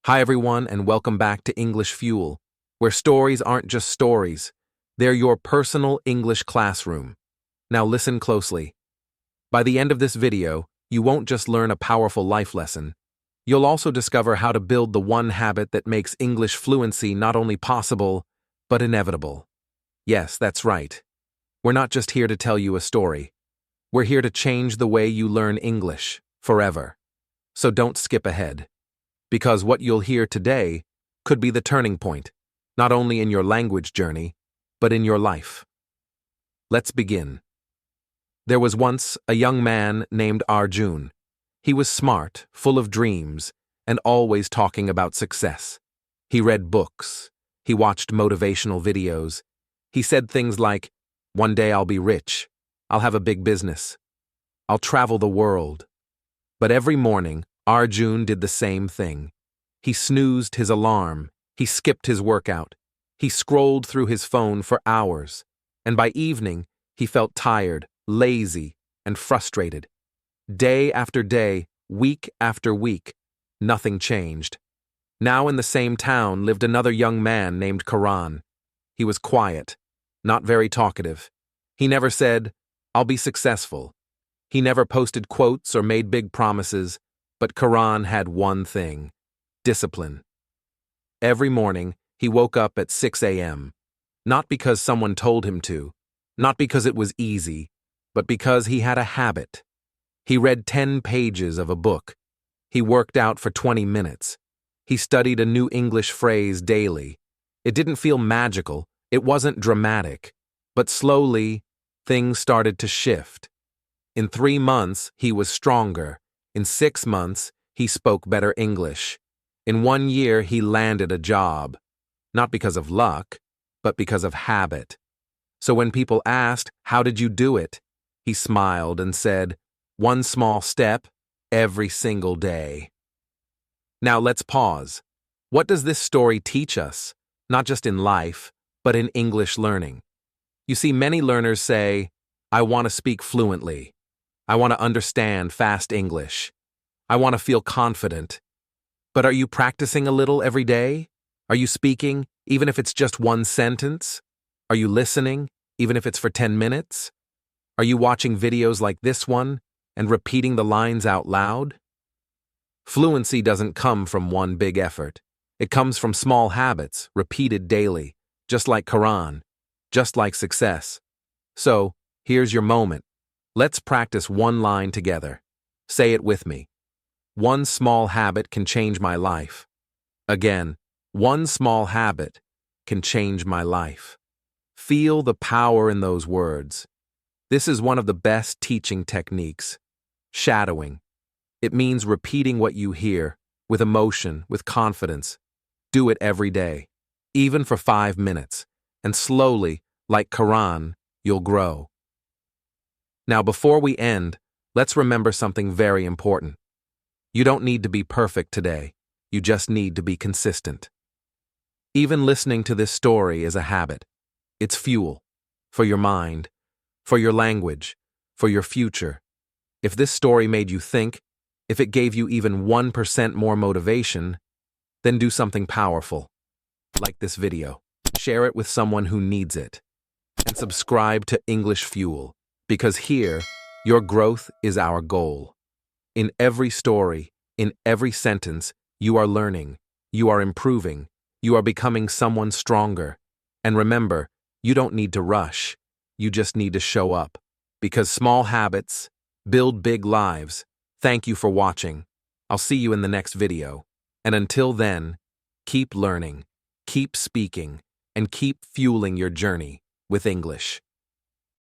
Hi everyone, and welcome back to English Fuel, where stories aren't just stories, they're your personal English classroom. Now listen closely. By the end of this video, you won't just learn a powerful life lesson. You'll also discover how to build the one habit that makes English fluency not only possible, but inevitable. Yes, that's right. We're not just here to tell you a story. We're here to change the way you learn English, forever. So don't skip ahead. Because what you'll hear today could be the turning point, not only in your language journey, but in your life. Let's begin. There was once a young man named Arjun. He was smart, full of dreams, and always talking about success. He read books. He watched motivational videos. He said things like, "One day I'll be rich. I'll have a big business. I'll travel the world." But every morning, Arjun did the same thing. He snoozed his alarm, he skipped his workout, he scrolled through his phone for hours, and by evening, he felt tired, lazy, and frustrated. Day after day, week after week, nothing changed. Now in the same town lived another young man named Karan. He was quiet, not very talkative. He never said, "I'll be successful." He never posted quotes or made big promises. But Karan had one thing: discipline. Every morning, he woke up at 6 a.m., not because someone told him to, not because it was easy, but because he had a habit. He read 10 pages of a book. He worked out for 20 minutes. He studied a new English phrase daily. It didn't feel magical, it wasn't dramatic, but slowly, things started to shift. In 3 months, he was stronger. In 6 months, he spoke better English. In 1 year, he landed a job. Not because of luck, but because of habit. So when people asked, "How did you do it?" he smiled and said, "One small step, every single day." Now let's pause. What does this story teach us? Not just in life, but in English learning. You see, many learners say, "I want to speak fluently. I want to understand fast English. I want to feel confident." But are you practicing a little every day? Are you speaking, even if it's just one sentence? Are you listening, even if it's for 10 minutes? Are you watching videos like this one and repeating the lines out loud? Fluency doesn't come from one big effort. It comes from small habits, repeated daily, just like Quran, just like success. So, here's your moment. Let's practice one line together. Say it with me. One small habit can change my life. Again, one small habit can change my life. Feel the power in those words. This is one of the best teaching techniques. Shadowing. It means repeating what you hear, with emotion, with confidence. Do it every day, even for 5 minutes, and slowly, like Quran, you'll grow. Now, before we end, let's remember something very important. You don't need to be perfect today. You just need to be consistent. Even listening to this story is a habit. It's fuel for your mind, for your language, for your future. If this story made you think, if it gave you even 1% more motivation, then do something powerful. Like this video. Share it with someone who needs it. And subscribe to English Fuel. Because here, your growth is our goal. In every story, in every sentence, you are learning, you are improving, you are becoming someone stronger. And remember, you don't need to rush, you just need to show up. Because small habits build big lives. Thank you for watching. I'll see you in the next video. And until then, keep learning, keep speaking, and keep fueling your journey with English.